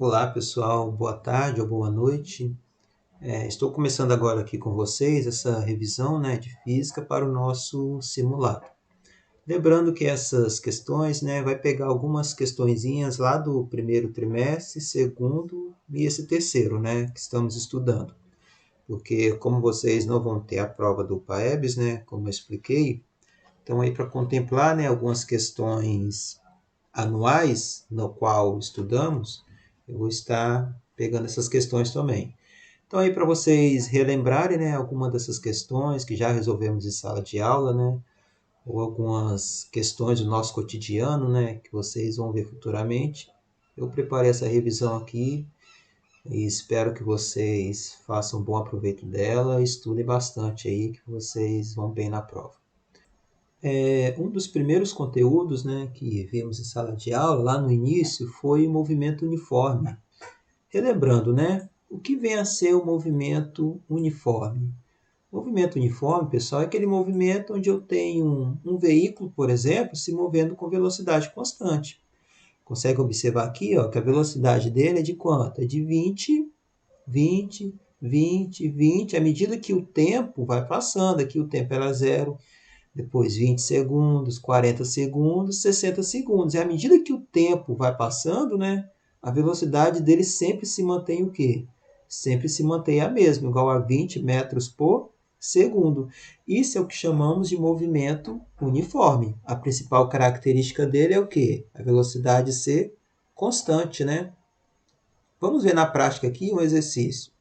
Olá pessoal, boa tarde ou boa noite. Estou começando agora aqui com vocês essa revisão, de física para o nosso simulado. Lembrando que essas questões, vai pegar algumas questõezinhas lá do primeiro trimestre, segundo e esse terceiro, que estamos estudando. Porque como vocês não vão ter a prova do PAEBS, como eu expliquei, então aí para contemplar, algumas questões anuais no qual estudamos, eu vou estar pegando essas questões também. Então aí para vocês relembrarem, alguma dessas questões que já resolvemos em sala de aula, ou algumas questões do nosso cotidiano, que vocês vão ver futuramente. Eu preparei essa revisão aqui e espero que vocês façam um bom aproveito dela e estudem bastante aí, que vocês vão bem na prova. Um dos primeiros conteúdos que vimos em sala de aula, lá no início, foi o movimento uniforme. Relembrando, o que vem a ser o movimento uniforme? O movimento uniforme, pessoal, é aquele movimento onde eu tenho um veículo, por exemplo, se movendo com velocidade constante. Consegue observar aqui que a velocidade dele é de quanto? É de 20, 20, 20, 20. À medida que o tempo vai passando, aqui o tempo era zero, depois 20 segundos, 40 segundos, 60 segundos. E à medida que o tempo vai passando, a velocidade dele sempre se mantém o quê? Sempre se mantém a mesma, igual a 20 metros por segundo. Isso é o que chamamos de movimento uniforme. A principal característica dele é o quê? A velocidade ser constante, Vamos ver na prática aqui um exercício.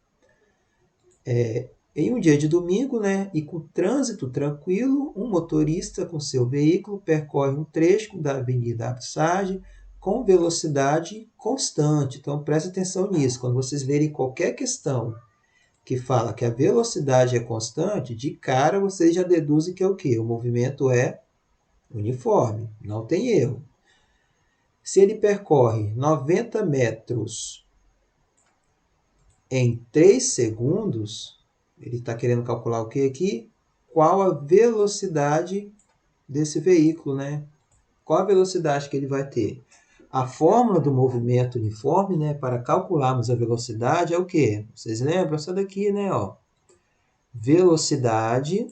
Em um dia de domingo, e com trânsito tranquilo, um motorista com seu veículo percorre um trecho da Avenida Absage com velocidade constante. Então, preste atenção nisso. Quando vocês verem qualquer questão que fala que a velocidade é constante, de cara vocês já deduzem que é o quê? O movimento é uniforme, não tem erro. Se ele percorre 90 metros em 3 segundos, ele está querendo calcular o que aqui? Qual a velocidade desse veículo, Qual a velocidade que ele vai ter? A fórmula do movimento uniforme, para calcularmos a velocidade é o quê? Vocês lembram? Essa daqui, Velocidade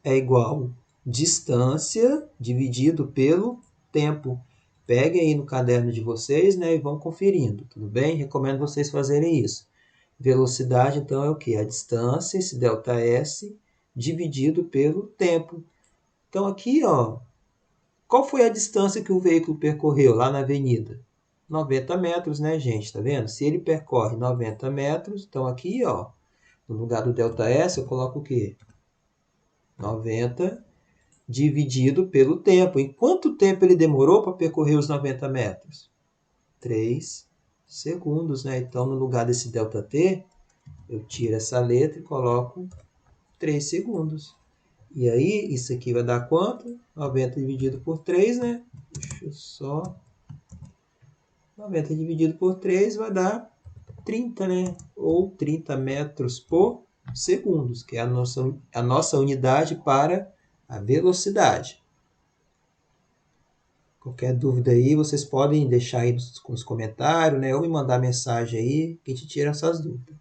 é igual distância dividido pelo tempo. Peguem aí no caderno de vocês, e vão conferindo, tudo bem? Recomendo vocês fazerem isso. Velocidade, então, é o quê? A distância, esse ΔS, dividido pelo tempo. Então, aqui, qual foi a distância que o veículo percorreu lá na avenida? 90 metros, gente? Tá vendo? Se ele percorre 90 metros, então aqui, no lugar do ΔS, eu coloco o quê? 90 dividido pelo tempo. Em quanto tempo ele demorou para percorrer os 90 metros? 3 segundos, Então, no lugar desse ΔT, eu tiro essa letra e coloco 3 segundos. E aí, isso aqui vai dar quanto? 90 dividido por 3, Deixa eu só... 90 dividido por 3 vai dar 30, Ou 30 metros por segundo, que é a nossa unidade para a velocidade. Qualquer dúvida aí, vocês podem deixar aí nos comentários, ou me mandar mensagem aí, que a gente tira essas dúvidas.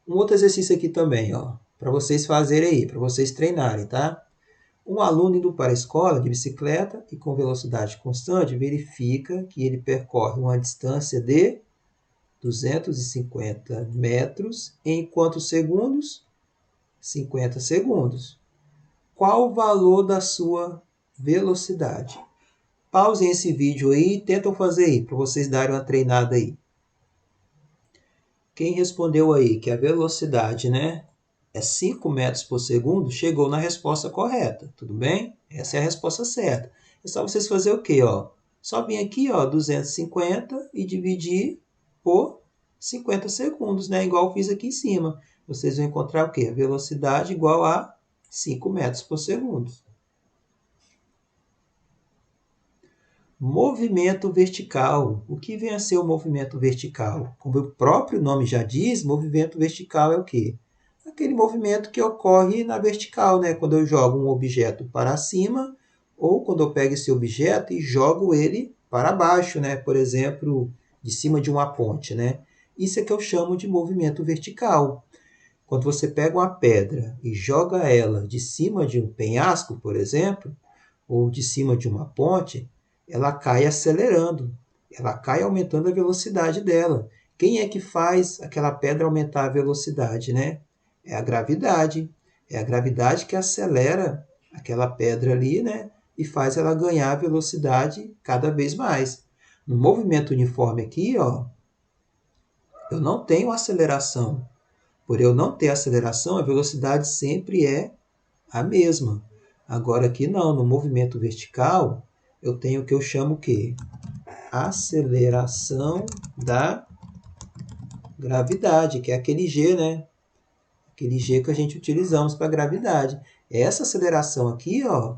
Um outro exercício aqui também, para vocês fazerem aí, para vocês treinarem, tá? Um aluno indo para a escola de bicicleta e com velocidade constante verifica que ele percorre uma distância de 250 metros em quantos segundos? 50 segundos. Qual o valor da sua velocidade? Pausem esse vídeo aí e tentam fazer aí, para vocês darem uma treinada aí. Quem respondeu aí que a velocidade, é 5 metros por segundo, chegou na resposta correta, tudo bem? Essa é a resposta certa. É só vocês fazerem o quê? Só vir aqui, 250 e dividir por 50 segundos, Igual eu fiz aqui em cima. Vocês vão encontrar o quê? A velocidade igual a 5 metros por segundo. Movimento vertical. O que vem a ser o movimento vertical? Como o próprio nome já diz, movimento vertical é o quê? Aquele movimento que ocorre na vertical, Quando eu jogo um objeto para cima ou quando eu pego esse objeto e jogo ele para baixo, Por exemplo, de cima de uma ponte, né? Isso é que eu chamo de movimento vertical. Quando você pega uma pedra e joga ela de cima de um penhasco, por exemplo, ou de cima de uma ponte, ela cai acelerando, ela cai aumentando a velocidade dela. Quem é que faz aquela pedra aumentar a velocidade, né? É a gravidade. É a gravidade que acelera aquela pedra ali, né? E faz ela ganhar velocidade cada vez mais. No movimento uniforme aqui, ó, eu não tenho aceleração. Por eu não ter aceleração, a velocidade sempre é a mesma. Agora aqui não, no movimento vertical, eu tenho o que eu chamo o quê? Aceleração da gravidade, que é aquele G, né? Aquele G que a gente utilizamos para a gravidade. É essa aceleração aqui, ó,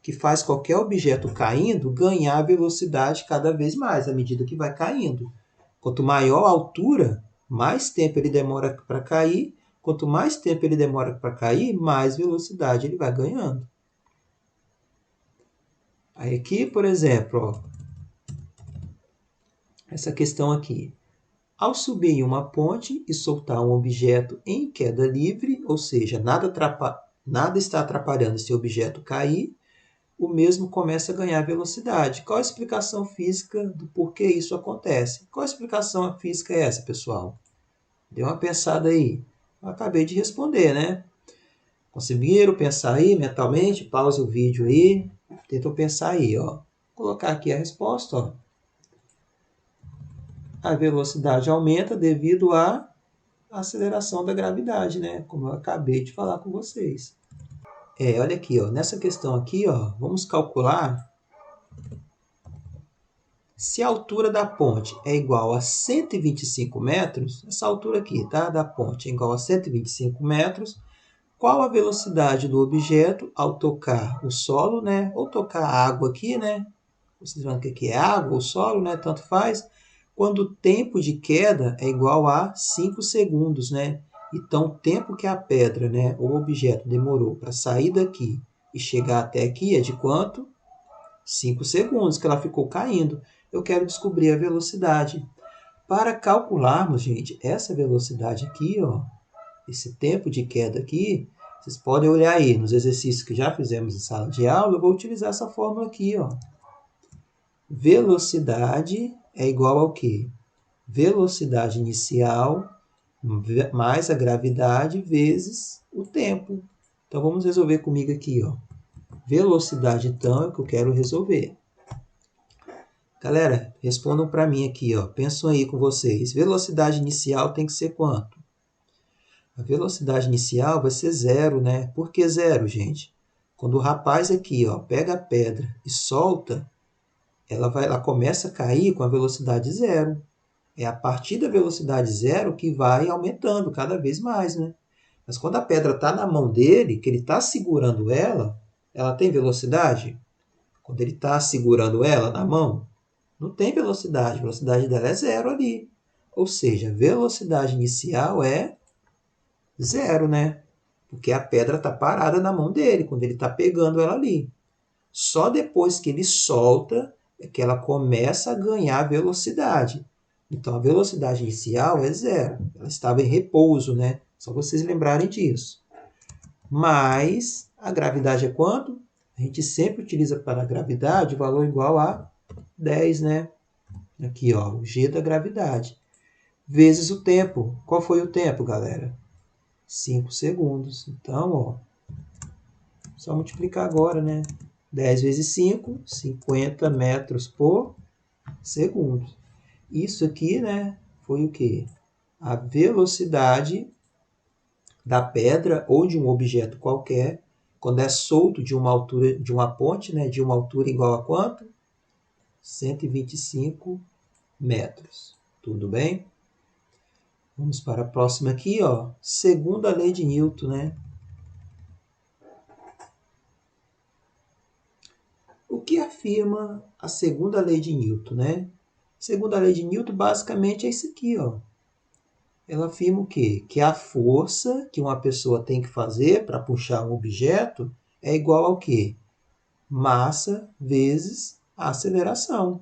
que faz qualquer objeto caindo ganhar velocidade cada vez mais, à medida que vai caindo. Quanto maior a altura, mais tempo ele demora para cair. Quanto mais tempo ele demora para cair, mais velocidade ele vai ganhando. Aí aqui, por exemplo, ó, essa questão aqui. Ao subir em uma ponte e soltar um objeto em queda livre, ou seja, nada está atrapalhando esse objeto cair, o mesmo começa a ganhar velocidade. Qual a explicação física do porquê isso acontece? Qual a explicação física é essa, pessoal? Dê uma pensada aí. Eu acabei de responder, né? Conseguiram pensar aí mentalmente? Pause o vídeo aí. Tentam pensar aí, ó. Vou colocar aqui a resposta, ó. A velocidade aumenta devido à aceleração da gravidade, né? Como eu acabei de falar com vocês. Olha aqui, ó. Nessa questão aqui, ó, vamos calcular se a altura da ponte é igual a 125 metros, essa altura aqui, tá? Da ponte é igual a 125 metros, qual a velocidade do objeto ao tocar o solo, né? Ou tocar a água aqui, né? Vocês vão que aqui é água ou solo, né? Tanto faz. Quando o tempo de queda é igual a 5 segundos, né? Então, o tempo que a pedra, né, ou objeto demorou para sair daqui e chegar até aqui é de quanto? 5 segundos que ela ficou caindo. Eu quero descobrir a velocidade. Para calcularmos, gente, essa velocidade aqui, ó, esse tempo de queda aqui, vocês podem olhar aí nos exercícios que já fizemos em sala de aula, eu vou utilizar essa fórmula aqui, ó. Velocidade é igual ao quê? Velocidade inicial mais a gravidade vezes o tempo. Então, vamos resolver comigo aqui, ó. Velocidade, então, é o que eu quero resolver. Galera, respondam para mim aqui, ó. Pensam aí com vocês. Velocidade inicial tem que ser quanto? A velocidade inicial vai ser zero, né? Por que zero, gente? Quando o rapaz aqui, ó, pega a pedra e solta, ela começa a cair com a velocidade zero. É a partir da velocidade zero que vai aumentando cada vez mais, né? Mas quando a pedra está na mão dele, que ele está segurando ela tem velocidade? Quando ele está segurando ela na mão, não tem velocidade. A velocidade dela é zero ali. Ou seja, a velocidade inicial é zero, né? Porque a pedra está parada na mão dele, quando ele está pegando ela ali. Só depois que ele solta é que ela começa a ganhar velocidade. Então, a velocidade inicial é zero. Ela estava em repouso, né? Só vocês lembrarem disso. Mas a gravidade é quanto? A gente sempre utiliza para a gravidade o valor igual a 10, né? Aqui, ó, o G da gravidade. Vezes o tempo. Qual foi o tempo, galera? 5 segundos. Então, ó, só multiplicar agora, né? 10 vezes 5, 50 metros por segundo. Isso aqui, né, foi o quê? A velocidade da pedra ou de um objeto qualquer, quando é solto de uma altura, de uma ponte, né, de uma altura igual a quanto? 125 metros. Tudo bem? Vamos para a próxima aqui, ó. Segunda lei de Newton, né? O que afirma a segunda lei de Newton, né? Segunda lei de Newton basicamente é isso aqui, ó. Ela afirma o quê? Que a força que uma pessoa tem que fazer para puxar um objeto é igual ao quê? Massa vezes a aceleração.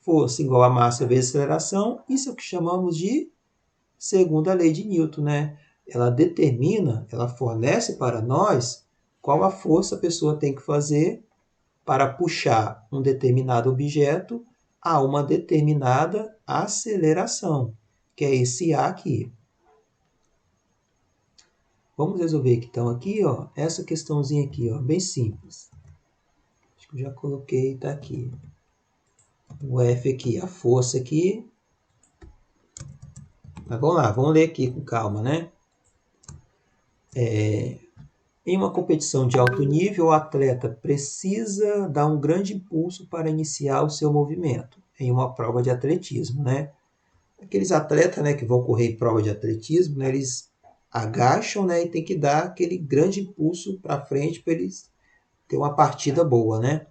Força igual a massa vezes aceleração, isso é o que chamamos de segunda lei de Newton, né? Ela determina, ela fornece para nós qual a força a pessoa tem que fazer para puxar um determinado objeto a uma determinada aceleração, que é esse A aqui. Vamos resolver então aqui, ó, essa questãozinha aqui, ó, bem simples. Acho que eu já coloquei, tá aqui. O F aqui, a força aqui. Mas vamos lá, vamos ler aqui com calma, né? Em uma competição de alto nível, o atleta precisa dar um grande impulso para iniciar o seu movimento em uma prova de atletismo, né? Aqueles atletas, né, que vão correr em prova de atletismo, né, eles agacham, né, e tem que dar aquele grande impulso para frente para eles ter uma partida boa, né?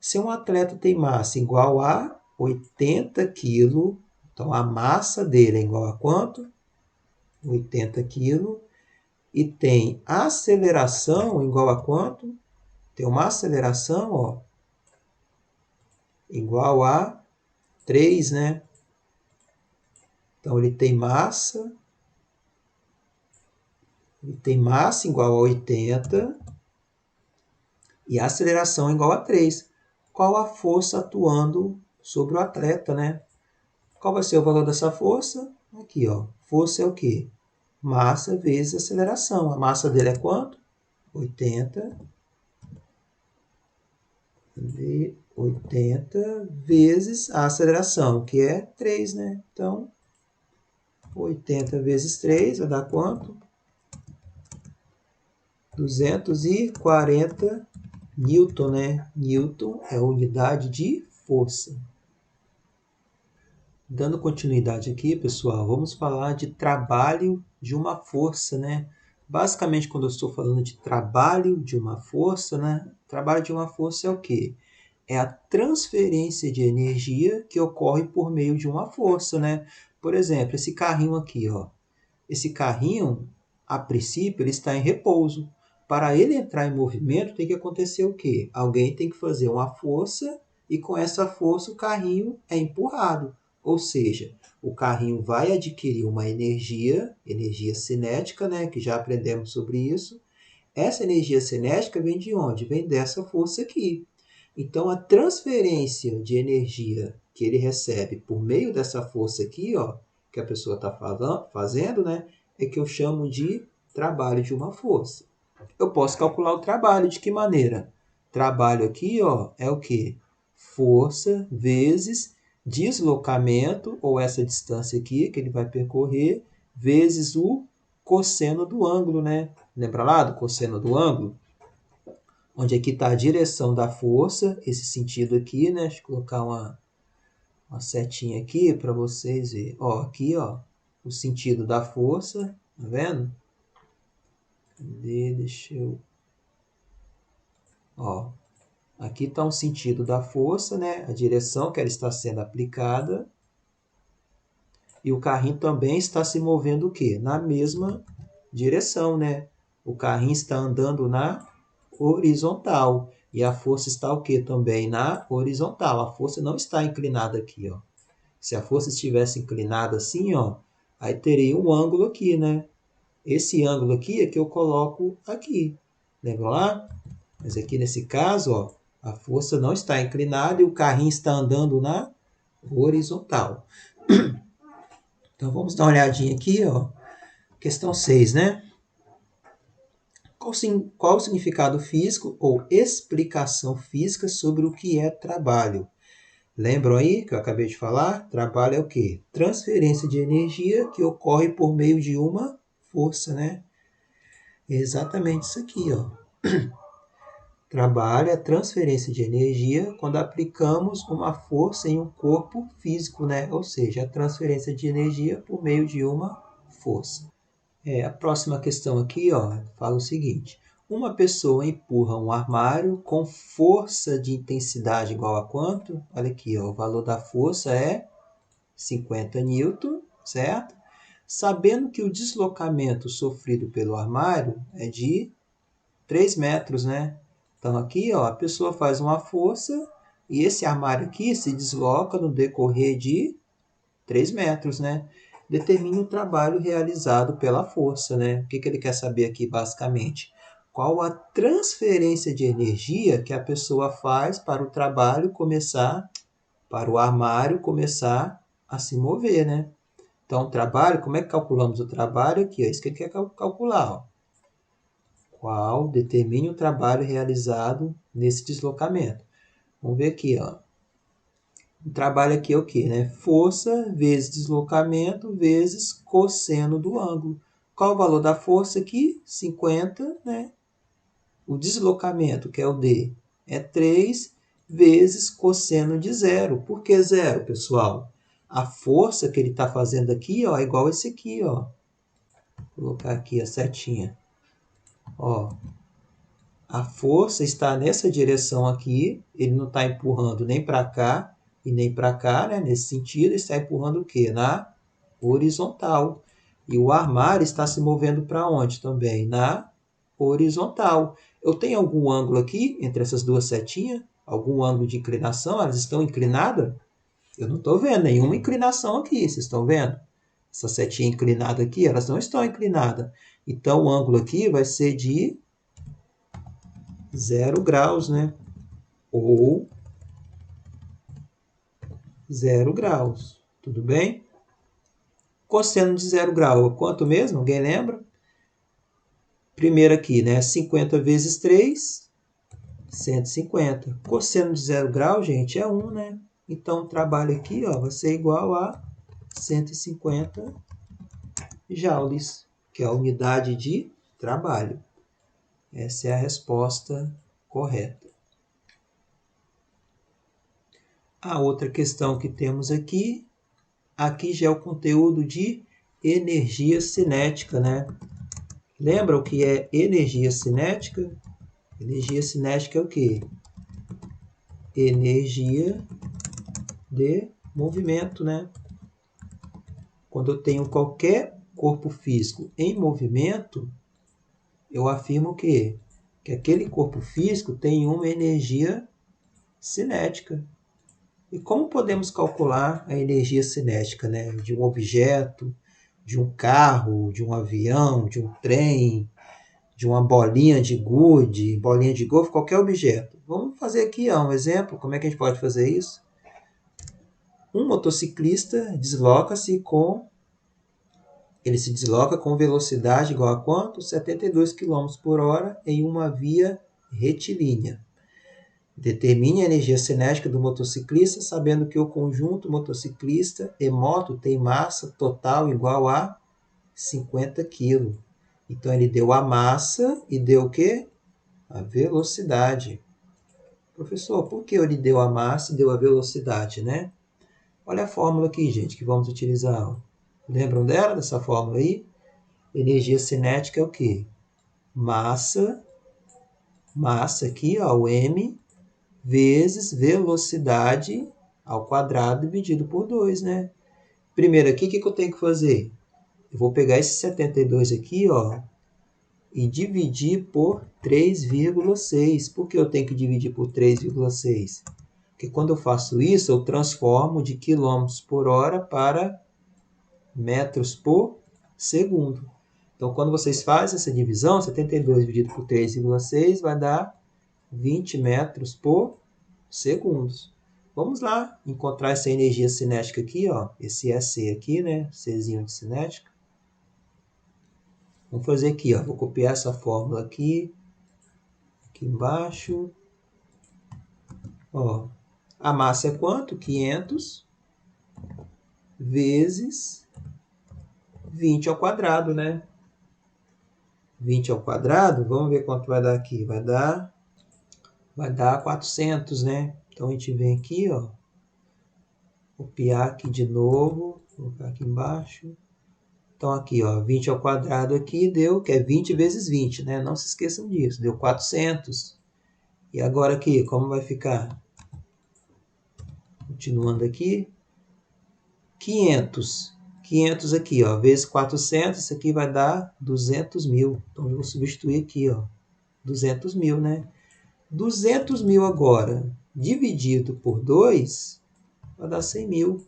Se um atleta tem massa igual a 80 kg, então a massa dele é igual a quanto? 80 kg. E tem aceleração igual a quanto? Tem uma aceleração, ó, igual a 3, né? Então ele tem massa igual a 80 e aceleração igual a 3. Qual a força atuando sobre o atleta, né? Qual vai ser o valor dessa força? Aqui, ó. Força é o quê? Massa vezes aceleração. A massa dele é quanto? 80 vezes a aceleração, que é 3, né? Então, 80 vezes 3 vai dar quanto? 240 Newton, né? Newton é a unidade de força. Dando continuidade aqui, pessoal, vamos falar de trabalho de uma força, né? Basicamente, quando eu estou falando de trabalho de uma força, né? Trabalho de uma força é o quê? É a transferência de energia que ocorre por meio de uma força, né? Por exemplo, esse carrinho aqui, ó. Esse carrinho, a princípio, ele está em repouso. Para ele entrar em movimento, tem que acontecer o quê? Alguém tem que fazer uma força e com essa força o carrinho é empurrado. Ou seja, o carrinho vai adquirir uma energia cinética, né? Que já aprendemos sobre isso. Essa energia cinética vem de onde? Vem dessa força aqui. Então, a transferência de energia que ele recebe por meio dessa força aqui, ó, que a pessoa está fazendo, né, é que eu chamo de trabalho de uma força. Eu posso calcular o trabalho de que maneira? Trabalho aqui, ó, é o quê? Força vezes deslocamento, ou essa distância aqui que ele vai percorrer, vezes o cosseno do ângulo, né? Lembra lá do cosseno do ângulo? Onde aqui está a direção da força, esse sentido aqui, né? Deixa eu colocar uma setinha aqui para vocês verem. Ó, aqui, ó, o sentido da força, tá vendo? Cadê? Deixa eu... Ó, aqui está o sentido da força, né? A direção que ela está sendo aplicada. E o carrinho também está se movendo o quê? Na mesma direção, né? O carrinho está andando na horizontal. E a força está o quê? Também na horizontal. A força não está inclinada aqui, ó. Se a força estivesse inclinada assim, ó, aí teria um ângulo aqui, né? Esse ângulo aqui é que eu coloco aqui. Lembra lá? Mas aqui nesse caso, ó, a força não está inclinada e o carrinho está andando na horizontal. Então vamos dar uma olhadinha aqui, ó. Questão 6, né? Qual o significado físico ou explicação física sobre o que é trabalho? Lembram aí que eu acabei de falar? Trabalho é o quê? Transferência de energia que ocorre por meio de uma força, né? É exatamente isso aqui, ó. Trabalho é transferência de energia quando aplicamos uma força em um corpo físico, né? Ou seja, a transferência de energia por meio de uma força. A próxima questão aqui, ó, fala o seguinte: uma pessoa empurra um armário com força de intensidade igual a quanto? Olha aqui, ó, o valor da força é 50 newton, certo? Sabendo que o deslocamento sofrido pelo armário é de 3 metros, né? Então aqui, ó, a pessoa faz uma força E esse armário aqui se desloca no decorrer de 3 metros, né? Determine o trabalho realizado pela força, né? O que ele quer saber aqui, basicamente? Qual a transferência de energia que a pessoa faz para o trabalho começar, para o armário começar a se mover, né? Então, o trabalho, como é que calculamos o trabalho aqui? É isso que ele quer calcular, ó. Qual determine o trabalho realizado nesse deslocamento. Vamos ver aqui, ó. O trabalho aqui é o quê, né? Força vezes deslocamento vezes cosseno do ângulo. Qual o valor da força aqui? 50, né? O deslocamento, que é o D, é 3 vezes cosseno de zero. Por que zero, pessoal? A força que ele está fazendo aqui, ó, é igual a esse aqui, ó. Vou colocar aqui a setinha. Ó, a força está nessa direção aqui, ele não está empurrando nem para cá e nem para cá, né? Nesse sentido, ele está empurrando o quê? Na horizontal. E o armário está se movendo para onde também? Na horizontal. Eu tenho algum ângulo aqui entre essas duas setinhas? Algum ângulo de inclinação? Elas estão inclinadas? Eu não estou vendo nenhuma inclinação aqui, vocês estão vendo? Essa setinha inclinada aqui, elas não estão inclinadas. Então, o ângulo aqui vai ser de 0 graus, né? Ou 0 graus. Tudo bem? Cosseno de 0 grau, quanto mesmo? Alguém lembra? Primeiro aqui, né? 50 vezes 3, 150. Cosseno de 0 grau, gente, é 1, né? Então, o trabalho aqui, ó, vai ser igual a 150 joules, que é a unidade de trabalho. Essa é a resposta correta. A outra questão que temos aqui já é o conteúdo de energia cinética, né? Lembra o que é energia cinética? Energia cinética é o quê? Energia de movimento, né? Quando eu tenho qualquer corpo físico em movimento, eu afirmo que aquele corpo físico tem uma energia cinética. E como podemos calcular a energia cinética, né? De um objeto, de um carro, de um avião, de um trem, de uma bolinha de gude, bolinha de golfe, qualquer objeto. Vamos fazer aqui um exemplo, como é que a gente pode fazer isso? Um motociclista ele se desloca com velocidade igual a quanto? 72 km por hora em uma via retilínea. Determine a energia cinética do motociclista, sabendo que o conjunto motociclista e moto tem massa total igual a 50 kg. Então, ele deu a massa e deu o quê? A velocidade. Professor, por que ele deu a massa e deu a velocidade, né? Olha a fórmula aqui, gente, que vamos utilizar. Lembram dela, dessa fórmula aí? Energia cinética é o quê? Massa aqui, ó, o M, vezes velocidade ao quadrado dividido por 2, né? Primeiro aqui, o que eu tenho que fazer? Eu vou pegar esse 72 aqui, ó, e dividir por 3,6. Por que eu tenho que dividir por 3,6? Porque quando eu faço isso, eu transformo de quilômetros por hora para metros por segundo. Então, quando vocês fazem essa divisão, 72 dividido por 3,6 vai dar 20 metros por segundo. Vamos lá encontrar essa energia cinética aqui, ó, esse EC aqui, né, Czinho de cinética. Vamos fazer aqui, ó, vou copiar essa fórmula aqui embaixo. Ó, a massa é quanto? 500 vezes 20 ao quadrado, né? 20 ao quadrado, vamos ver quanto vai dar aqui. Vai dar 400, né? Então, a gente vem aqui, ó, copiar aqui de novo, colocar aqui embaixo. Então, aqui, ó, 20 ao quadrado aqui deu, que é 20 vezes 20, né? Não se esqueçam disso, deu 400. E agora aqui, como vai ficar? Continuando aqui, 500. 500 aqui, ó, vezes 400, isso aqui vai dar 200 mil. Então, eu vou substituir aqui, ó, 200 mil, né? 200 mil agora, dividido por 2 vai dar 100 mil.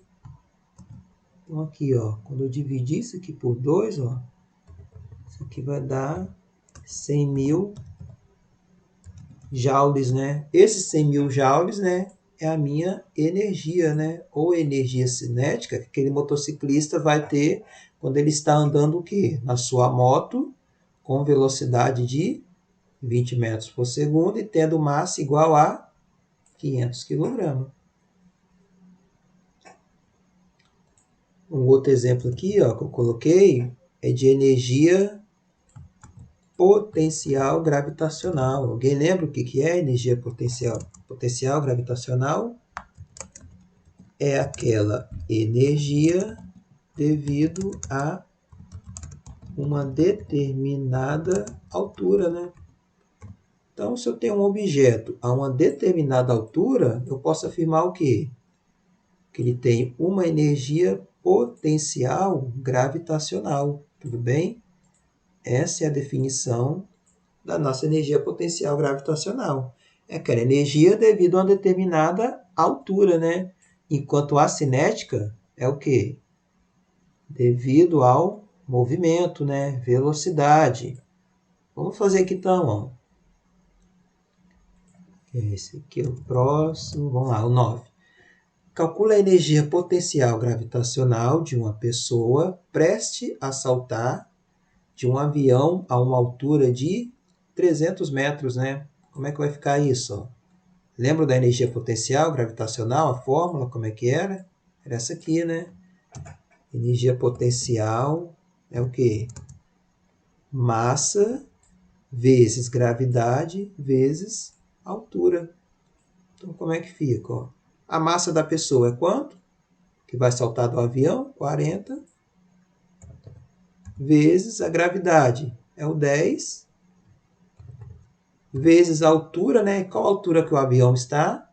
Então, aqui, ó, quando eu dividir isso aqui por 2, ó, isso aqui vai dar 100 mil joules, né? Esses 100 mil joules, né, é a minha energia, né? Ou energia cinética que aquele motociclista vai ter quando ele está andando o quê? Na sua moto com velocidade de 20 metros por segundo e tendo massa igual a 500 kg. Um outro exemplo aqui, ó, que eu coloquei é de energia potencial gravitacional. Alguém lembra o que é energia potencial? Potencial gravitacional é aquela energia devido a uma determinada altura, né? Então, se eu tenho um objeto a uma determinada altura, eu posso afirmar o quê? Que ele tem uma energia potencial gravitacional. Tudo bem? Essa é a definição da nossa energia potencial gravitacional. É aquela energia devido a uma determinada altura, né? Enquanto a cinética é o quê? Devido ao movimento, né? Velocidade. Vamos fazer aqui então, ó. Esse aqui é o próximo. Vamos lá, o 9. Calcula a energia potencial gravitacional de uma pessoa preste a saltar de um avião a uma altura de 300 metros, né? Como é que vai ficar isso? Ó? Lembra da energia potencial gravitacional, a fórmula, como é que era? Era essa aqui, né? Energia potencial é o quê? Massa vezes gravidade vezes altura. Então, como é que fica? Ó? A massa da pessoa é quanto? Que vai saltar do avião? 40. Vezes a gravidade é o 10. Vezes a altura, né? Qual a altura que o avião está?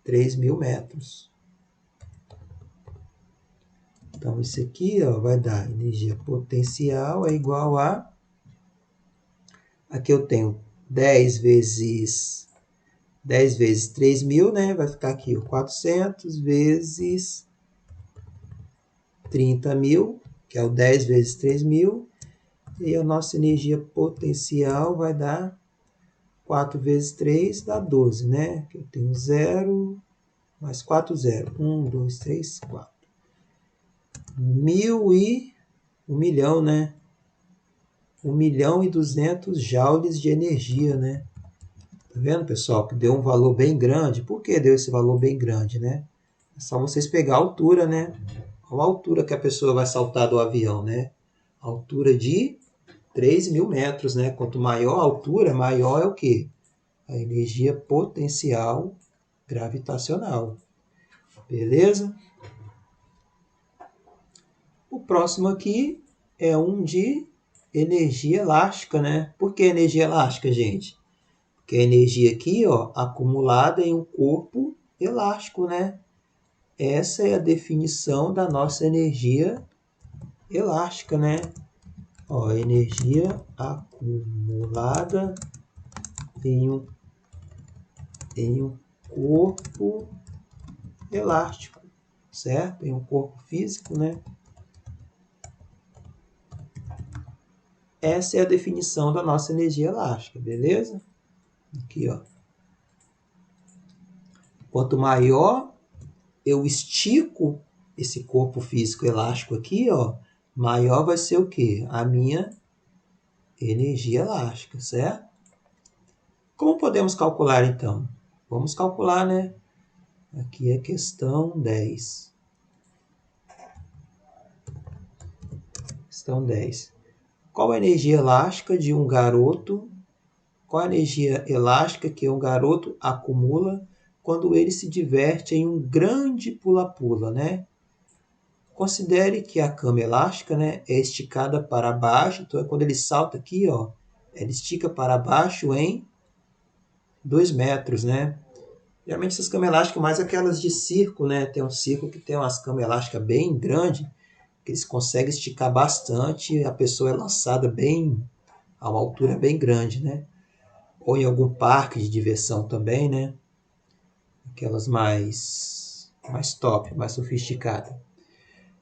3.000 metros. Então, isso aqui ó, vai dar energia potencial é igual a... Aqui eu tenho 10 vezes 3.000, né? Vai ficar aqui ó, 400 vezes 30.000, que é o 10 vezes 3.000. E a nossa energia potencial vai dar 4 vezes 3 dá 12, né? Aqui eu tenho 0, mais 4, 0. 1, 2, 3, 4. 1 milhão, né? 1.200.000 joules de energia, né? Tá vendo, pessoal? Que deu um valor bem grande. Por que deu esse valor bem grande, né? É só vocês pegar a altura, né? Qual a altura que a pessoa vai saltar do avião, né? A altura de 3.000 metros, né? Quanto maior a altura, maior é o quê? A energia potencial gravitacional. Beleza? O próximo aqui é um de energia elástica, né? Por que energia elástica, gente? Porque a energia aqui, ó, acumulada em um corpo elástico, né? Essa é a definição da nossa energia elástica, né? Ó, energia acumulada em um corpo elástico, certo? Em um corpo físico, né? Essa é a definição da nossa energia elástica, beleza? Aqui, ó. Quanto maior eu estico esse corpo físico elástico aqui, ó, maior vai ser o quê? A minha energia elástica, certo? Como podemos calcular, então? Vamos calcular, né? Aqui é questão 10. Questão 10. Qual a energia elástica de um garoto? Qual a energia elástica que um garoto acumula quando ele se diverte em um grande pula-pula, né? Considere que a cama elástica, né, é esticada para baixo, então quando ele salta aqui, ó, ela estica para baixo em 2 metros, né? Geralmente essas camas elásticas, mais aquelas de circo, né? Tem um circo que tem umas camas elásticas bem grandes, que eles conseguem esticar bastante, e a pessoa é lançada bem a uma altura bem grande, né? Ou em algum parque de diversão também, né? aquelas mais top, mais sofisticadas.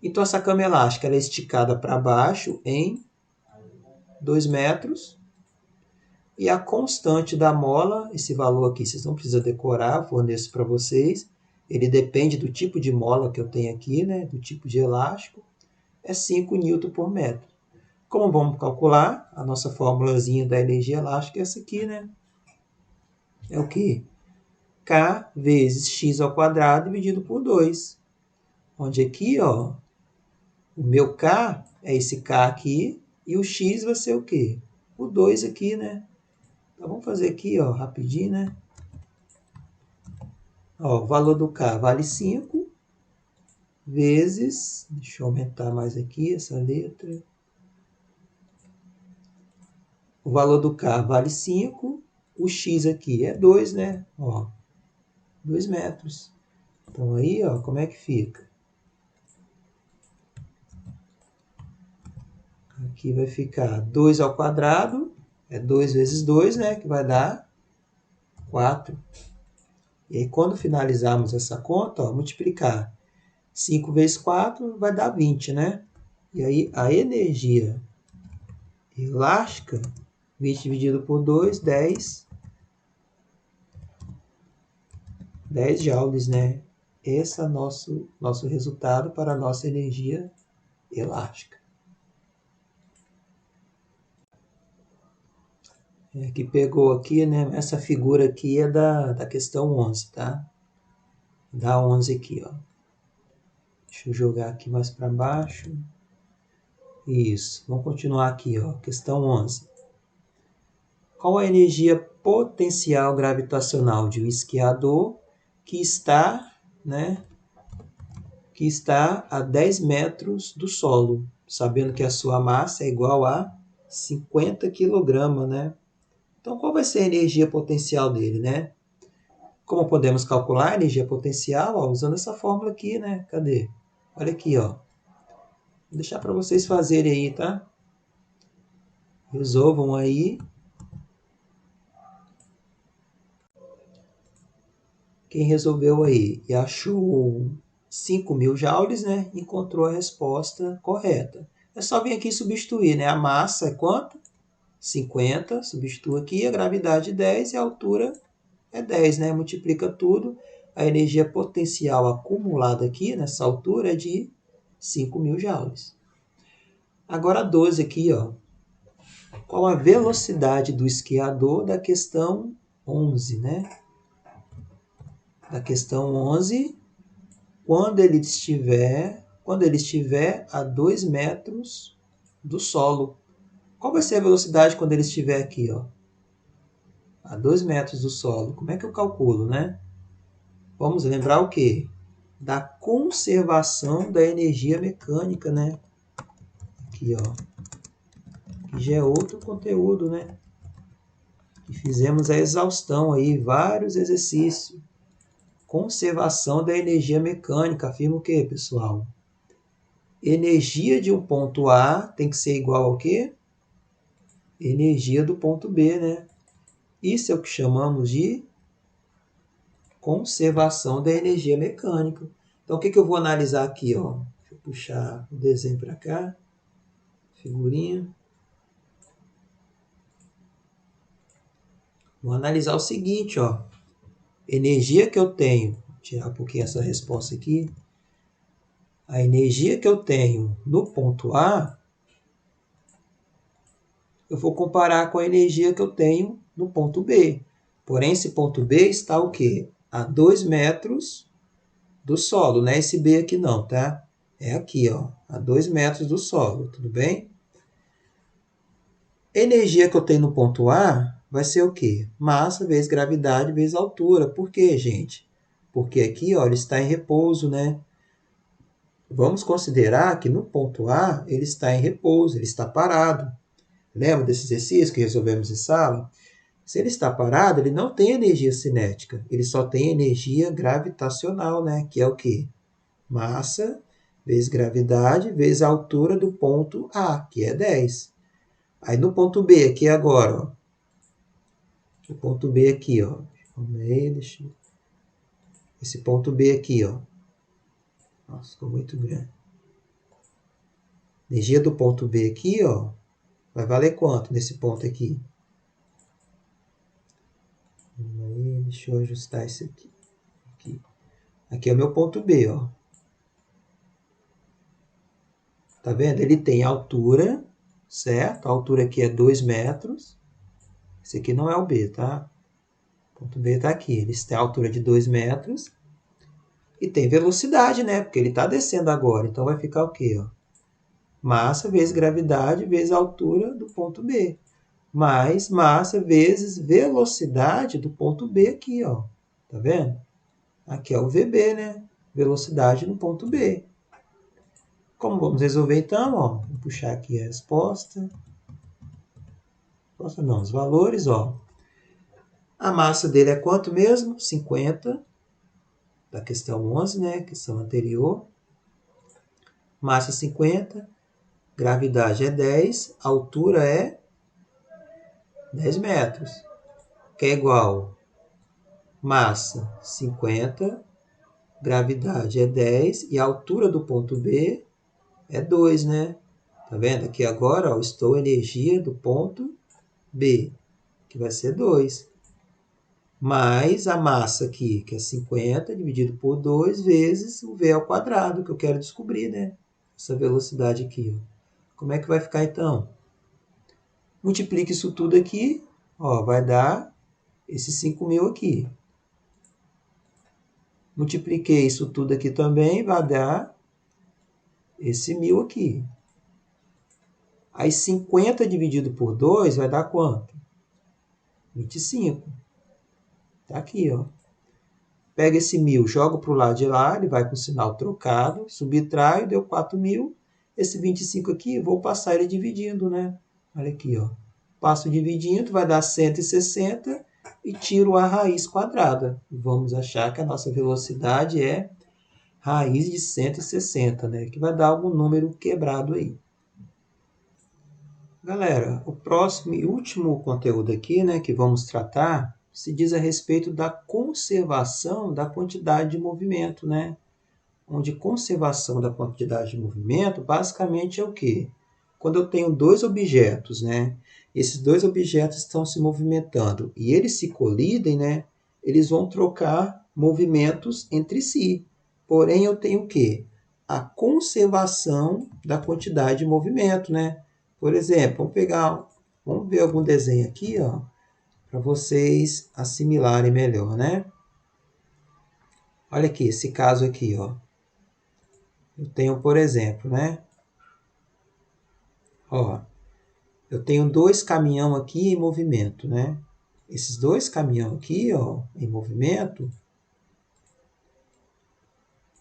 Então, essa cama elástica ela é esticada para baixo em 2 metros. E a constante da mola, esse valor aqui vocês não precisam decorar, forneço para vocês. Ele depende do tipo de mola que eu tenho aqui, né? Do tipo de elástico. É 5 Newton por metro. Como vamos calcular? A nossa formulazinha da energia elástica é essa aqui, né? É o quê? K vezes x ao quadrado dividido por 2. Onde aqui, ó, o meu K é esse K aqui e o x vai ser o quê? O 2 aqui, né? Então vamos fazer aqui, ó, rapidinho, né? Ó, o valor do K vale 5 vezes, deixa eu aumentar mais aqui essa letra. O valor do K vale 5, o X aqui é 2, né? Ó, 2 metros. Então aí, ó, como é que fica? Aqui vai ficar 2 ao quadrado, é 2 vezes 2, né? Que vai dar 4. E aí, quando finalizarmos essa conta, ó, multiplicar 5 vezes 4 vai dar 20, né? E aí, a energia elástica, 20 dividido por 2, 10 joules, né? Esse é o nosso resultado para a nossa energia elástica. Que pegou aqui, né? Essa figura aqui é da questão 11, tá? Da 11 aqui, ó. Deixa eu jogar aqui mais para baixo. Isso, vamos continuar aqui, ó. Questão 11. Qual a energia potencial gravitacional de um esquiador que está, né, que está a 10 metros do solo, sabendo que a sua massa é igual a 50 kg, né? Então, qual vai ser a energia potencial dele, né? Como podemos calcular a energia potencial? Ó, usando essa fórmula aqui, né? Cadê? Olha aqui, ó. Vou deixar para vocês fazerem aí, tá? Resolvam aí. Quem resolveu aí e achou 5.000 joules, né? Encontrou a resposta correta. É só vir aqui substituir, né? A massa é quanto? 50, substitua aqui, a gravidade 10 e a altura é 10, né? Multiplica tudo. A energia potencial acumulada aqui nessa altura é de 5.000 joules. Agora 12 aqui, ó. Qual a velocidade do esquiador da questão 11, né? Da questão 11, quando ele estiver a 2 metros do solo. Qual vai ser a velocidade quando ele estiver aqui, ó? A 2 metros do solo. Como é que eu calculo, né? Vamos lembrar o quê? Da conservação da energia mecânica, né? Aqui, ó. Que já é outro conteúdo, né? E fizemos a exaustão aí, vários exercícios. Conservação da energia mecânica. Afirma o quê, pessoal? Energia de um ponto A tem que ser igual ao quê? Energia do ponto B, né? Isso é o que chamamos de conservação da energia mecânica. Então, o que eu vou analisar aqui, ó? Deixa eu puxar o desenho para cá. Figurinha. Vou analisar o seguinte, ó. Energia que eu tenho, vou tirar um pouquinho essa resposta aqui. A energia que eu tenho no ponto A, eu vou comparar com a energia que eu tenho no ponto B. Porém, esse ponto B está o quê? A 2 metros do solo, não é esse B aqui não, tá? É aqui, ó, a 2 metros do solo, tudo bem? A energia que eu tenho no ponto A vai ser o quê? Massa vezes gravidade vezes altura. Por quê, gente? Porque aqui, ó, ele está em repouso, né? Vamos considerar que no ponto A ele está em repouso, ele está parado. Lembra desse exercício que resolvemos em sala? Se ele está parado, ele não tem energia cinética, ele só tem energia gravitacional, né? Que é o quê? Massa vezes gravidade vezes a altura do ponto A, que é 10. Aí no ponto B, aqui agora, ó. O ponto B aqui, ó. Deixa eu... Esse ponto B aqui, ó. Nossa, ficou muito grande. Energia do ponto B aqui, ó, vai valer quanto nesse ponto aqui? Aí, deixa eu ajustar isso aqui. Aqui é o meu ponto B, ó. Tá vendo? Ele tem altura, certo? A altura aqui é 2 metros. Esse aqui não é o B, tá? O ponto B está aqui. Ele tem a altura de 2 metros. E tem velocidade, né? Porque ele está descendo agora. Então vai ficar o quê? Ó? Massa vezes gravidade vezes a altura do ponto B. Mais massa vezes velocidade do ponto B aqui, ó. Tá vendo? Aqui é o VB, né? Velocidade no ponto B. Como vamos resolver então? Ó, vou puxar aqui a resposta. Resposta não, os valores, ó. A massa dele é quanto mesmo? 50. Da questão 11, né? Questão anterior. Massa 50. Gravidade é 10. Altura é 10 metros. Que é igual massa 50. Gravidade é 10. E a altura do ponto B é 2, né? Tá vendo? Aqui agora, ó, estou a energia do ponto B, que vai ser 2. Mais a massa aqui, que é 50, dividido por 2, vezes o V ao quadrado, que eu quero descobrir, né? Essa velocidade aqui, ó. Como é que vai ficar, então? Multiplique isso tudo aqui, ó, vai dar esses 5.000 aqui. Multipliquei isso tudo aqui também, vai dar esse 1.000 aqui. Aí 50 dividido por 2 vai dar quanto? 25. Tá aqui, ó. Pega esse 1.000, joga para o lado de lá, ele vai com o sinal trocado, subtraio, deu 4.000. Esse 25 aqui, vou passar ele dividindo, né? Olha aqui, ó. Passo dividindo, vai dar 160 e tiro a raiz quadrada. Vamos achar que a nossa velocidade é raiz de 160, né? Que vai dar algum número quebrado aí. Galera, o próximo e último conteúdo aqui, né, que vamos tratar, se diz a respeito da conservação da quantidade de movimento, né? Onde conservação da quantidade de movimento, basicamente é o quê? Quando eu tenho dois objetos, né? Esses dois objetos estão se movimentando e eles se colidem, né? Eles vão trocar movimentos entre si. Porém, eu tenho o quê? A conservação da quantidade de movimento, né? Por exemplo, vamos ver algum desenho aqui, ó, para vocês assimilarem melhor, né? Olha aqui, esse caso aqui, ó. Eu tenho, por exemplo, né? Ó, eu tenho dois caminhões aqui em movimento, né? Esses dois caminhões aqui, ó, em movimento,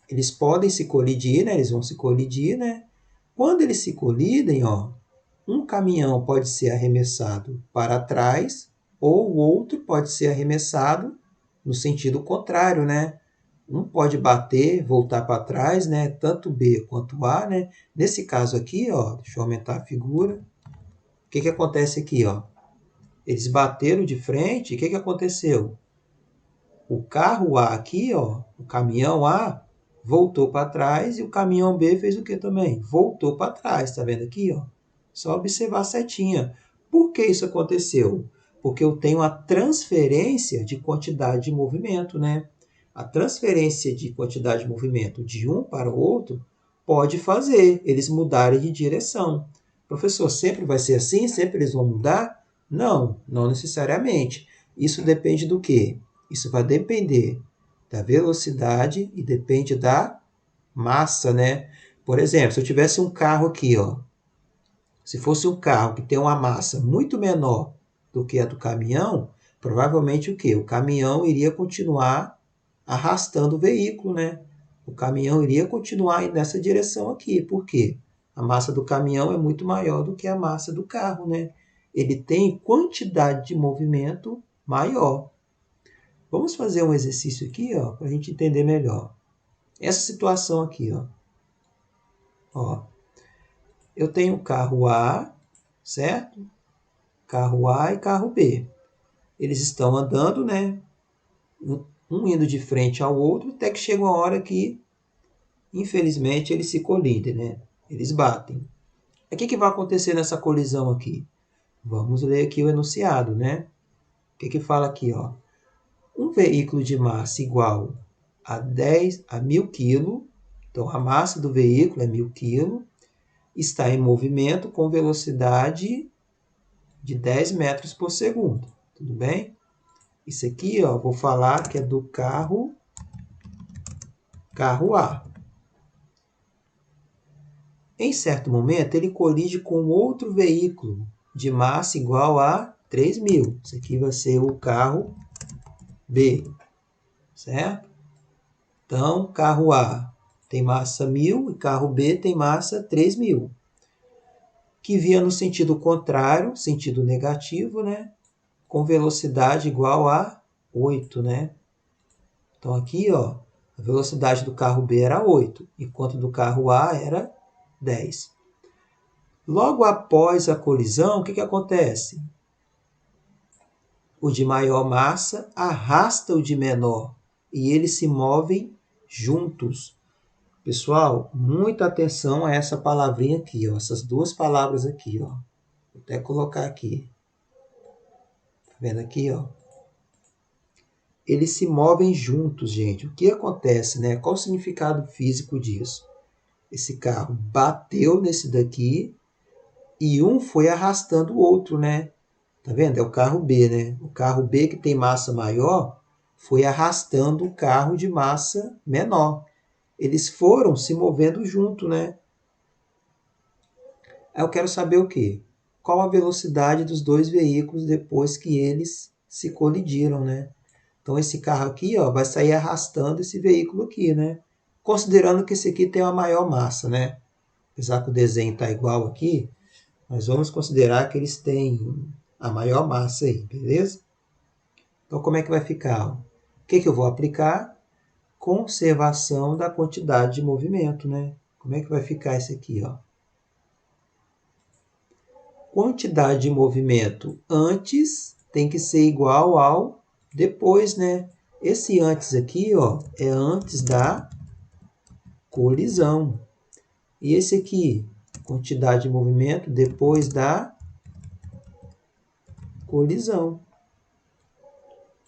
eles podem se colidir, né? Eles vão se colidir, né? Quando eles se colidem, ó, um caminhão pode ser arremessado para trás ou o outro pode ser arremessado no sentido contrário, né? Um pode bater, voltar para trás, né? Tanto B quanto A, né? Nesse caso aqui, ó, deixa eu aumentar a figura. O que acontece aqui, ó? Eles bateram de frente, e o que aconteceu? O carro A aqui, ó, o caminhão A, voltou para trás e o caminhão B fez o que também? Voltou para trás, tá vendo aqui, ó? Só observar a setinha. Por que isso aconteceu? Porque eu tenho a transferência de quantidade de movimento, né? A transferência de quantidade de movimento de um para o outro pode fazer eles mudarem de direção. Professor, sempre vai ser assim? Sempre eles vão mudar? Não, não necessariamente. Isso depende do quê? Isso vai depender da velocidade e depende da massa, né? Por exemplo, se eu tivesse um carro aqui, ó, se fosse um carro que tem uma massa muito menor do que a do caminhão, provavelmente o quê? O caminhão iria continuar arrastando o veículo, né? O caminhão iria continuar nessa direção aqui. Por quê? A massa do caminhão é muito maior do que a massa do carro, né? Ele tem quantidade de movimento maior. Vamos fazer um exercício aqui, ó, para a gente entender melhor. Essa situação aqui, ó. Eu tenho carro A, certo? Carro A e carro B. Eles estão andando, né? um indo de frente ao outro, até que chega uma hora que, infelizmente, eles se colidem, né? Eles batem. O que vai acontecer nessa colisão aqui? Vamos ler aqui o enunciado, né? O que fala aqui, ó? Um veículo de massa igual a 1.000 kg, então a massa do veículo é 1.000 kg, está em movimento com velocidade de 10 metros por segundo. Tudo bem? Isso aqui, ó, vou falar que é do carro A. Em certo momento, ele colide com outro veículo de massa igual a 3.000. Isso aqui vai ser o carro B, certo? Então, carro A tem massa 1.000 e carro B tem massa 3.000. Que via no sentido contrário, sentido negativo, né? Com velocidade igual a 8, né? Então, aqui, ó, a velocidade do carro B era 8, enquanto do carro A era 10. Logo após a colisão, o que acontece? O de maior massa arrasta o de menor e eles se movem juntos. Pessoal, muita atenção a essa palavrinha aqui, ó, essas duas palavras aqui, ó. Vou até colocar aqui. Tá vendo aqui, ó? Eles se movem juntos, gente. O que acontece, né? Qual o significado físico disso? Esse carro bateu nesse daqui e um foi arrastando o outro, né? Tá vendo? É o carro B, né? O carro B que tem massa maior foi arrastando o carro de massa menor. Eles foram se movendo junto, né? Aí eu quero saber o quê? Qual a velocidade dos dois veículos depois que eles se colidiram, né? Então esse carro aqui, ó, vai sair arrastando esse veículo aqui, né? Considerando que esse aqui tem uma maior massa, né? Apesar que o desenho está igual aqui, mas vamos considerar que eles têm a maior massa aí, beleza? Então como é que vai ficar? O que eu vou aplicar? Conservação da quantidade de movimento, né? Como é que vai ficar esse aqui, ó? Quantidade de movimento antes tem que ser igual ao depois, né? Esse antes aqui, ó, é antes da colisão. E esse aqui, quantidade de movimento depois da colisão.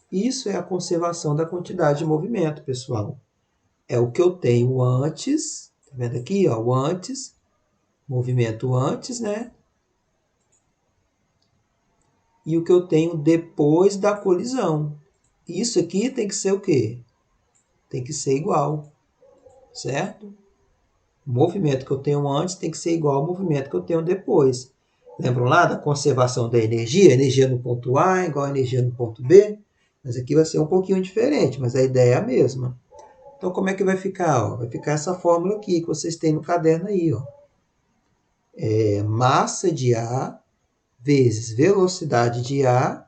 Isso é a conservação da quantidade de movimento, pessoal. É o que eu tenho antes, tá vendo aqui, ó, o antes, movimento antes, né? E o que eu tenho depois da colisão. Isso aqui tem que ser o quê? Tem que ser igual, certo? O movimento que eu tenho antes tem que ser igual ao movimento que eu tenho depois. Lembram lá da conservação da energia? Energia no ponto A igual a energia no ponto B. Mas aqui vai ser um pouquinho diferente, mas a ideia é a mesma. Então, como é que vai ficar? Ó? Vai ficar essa fórmula aqui que vocês têm no caderno aí. Ó. É massa de A vezes velocidade de A.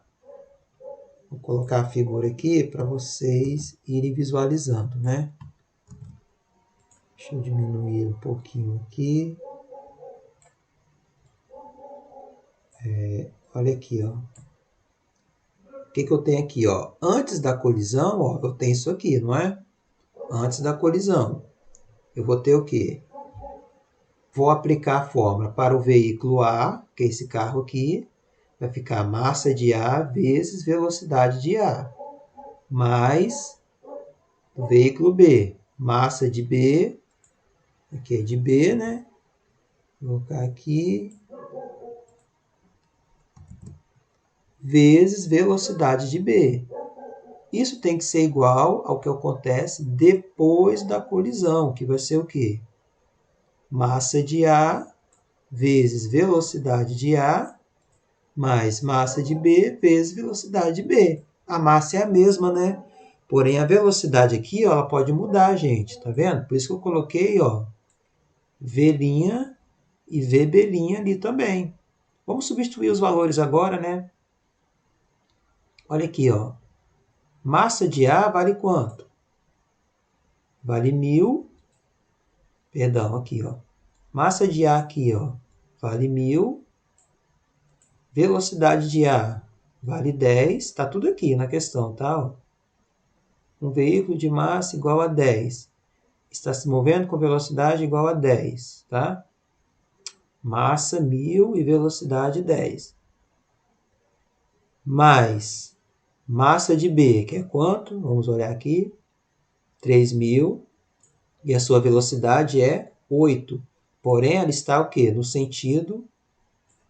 Vou colocar a figura aqui para vocês irem visualizando, né? Deixa eu diminuir um pouquinho aqui. Olha aqui, ó. O que eu tenho aqui, ó? Antes da colisão, ó, eu tenho isso aqui, não é? Antes da colisão. Eu vou ter o quê? Vou aplicar a fórmula para o veículo A, que é esse carro aqui. Vai ficar massa de A vezes velocidade de A. Mais o veículo B. Massa de B. Aqui é de B, né? Vou colocar aqui. Vezes velocidade de B. Isso tem que ser igual ao que acontece depois da colisão, que vai ser o quê? Massa de A vezes velocidade de A, mais massa de B vezes velocidade de B. A massa é a mesma, né? Porém, a velocidade aqui, ó, ela pode mudar, gente, tá vendo? Por isso que eu coloquei, ó, V' e VB' ali também. Vamos substituir os valores agora, né? Olha aqui, ó. Massa de A vale quanto? Vale 1.000. Perdão, aqui, ó. Massa de A aqui, ó, vale 1.000. Velocidade de A vale 10. Tá tudo aqui na questão, tá? Ó. Um veículo de massa igual a 10 está se movendo com velocidade igual a 10, tá? Massa 1.000 e velocidade 10. Mais massa de B, que é quanto? Vamos olhar aqui. 3.000. E a sua velocidade é 8. Porém, ela está o quê? No sentido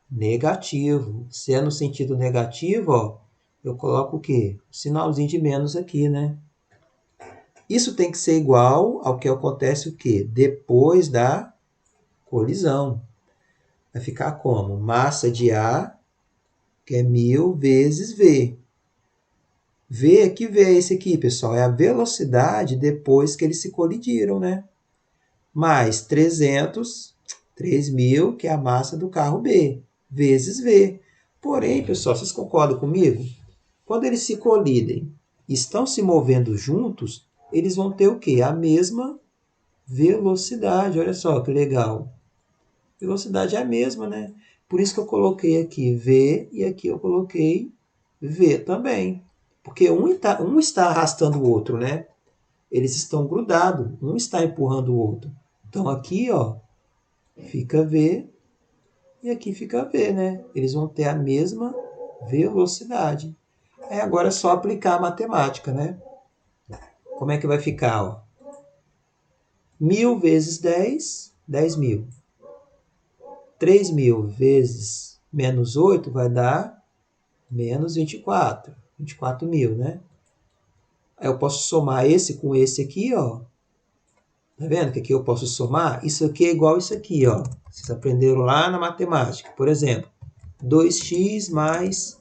negativo. Se é no sentido negativo, ó, eu coloco o quê? O sinalzinho de menos aqui, né? Isso tem que ser igual ao que acontece o quê? Depois da colisão. Vai ficar como? Massa de A, que é 1.000 vezes V. V, que V é esse aqui, pessoal? É a velocidade depois que eles se colidiram, né? Mais 3.000, que é a massa do carro B, vezes V. Porém, pessoal, vocês concordam comigo? Quando eles se colidem e estão se movendo juntos, eles vão ter o quê? A mesma velocidade. Olha só que legal. Velocidade é a mesma, né? Por isso que eu coloquei aqui V e aqui eu coloquei V também. Porque um está arrastando o outro, né? Eles estão grudados, um está empurrando o outro. Então aqui, ó, fica V e aqui fica V, né? Eles vão ter a mesma velocidade. Agora é só aplicar a matemática, né? Como é que vai ficar, ó? 1.000 vezes 10, 10.000. 3.000 vezes menos 8 vai dar menos 24. 24.000, né? Aí eu posso somar esse com esse aqui, ó. Tá vendo que aqui eu posso somar? Isso aqui é igual isso aqui, ó. Vocês aprenderam lá na matemática. Por exemplo, 2x mais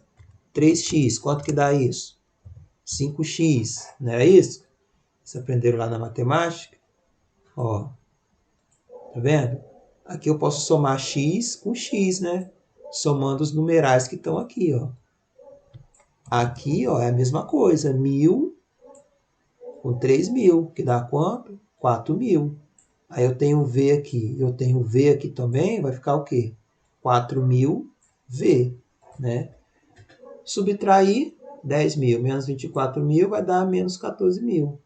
3x. Quanto que dá isso? 5x. Não era isso? Vocês aprenderam lá na matemática? Ó. Tá vendo? Aqui eu posso somar x com x, né? Somando os numerais que estão aqui, ó. Aqui, ó, é a mesma coisa. 1.000 com 3.000, que dá quanto? 4.000. Aí eu tenho V aqui, eu tenho V aqui também, vai ficar o quê? 4.000V, né? Subtrair 10.000 menos 24.000 vai dar menos 14.000.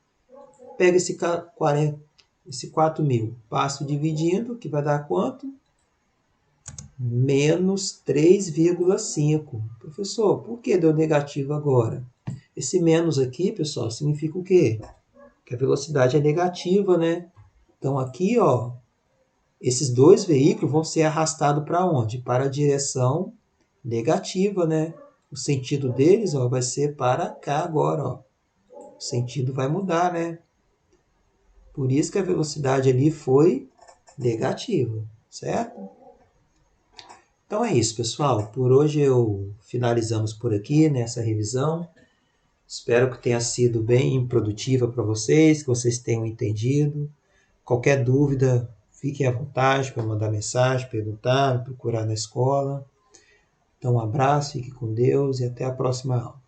Pega esse 4.000, passo dividindo, que vai dar quanto? Menos 3,5. Professor, por que deu negativo agora? Esse menos aqui, pessoal, significa o quê? Que a velocidade é negativa, né? Então aqui, ó, esses dois veículos vão ser arrastados para onde? Para a direção negativa, né? O sentido deles, ó, vai ser para cá agora, ó. O sentido vai mudar, né? Por isso que a velocidade ali foi negativa, certo? Então é isso, pessoal. Por hoje finalizamos por aqui nessa revisão. Espero que tenha sido bem produtiva para vocês, que vocês tenham entendido. Qualquer dúvida, fiquem à vontade para mandar mensagem, perguntar, me procurar na escola. Então, um abraço, fique com Deus e até a próxima aula.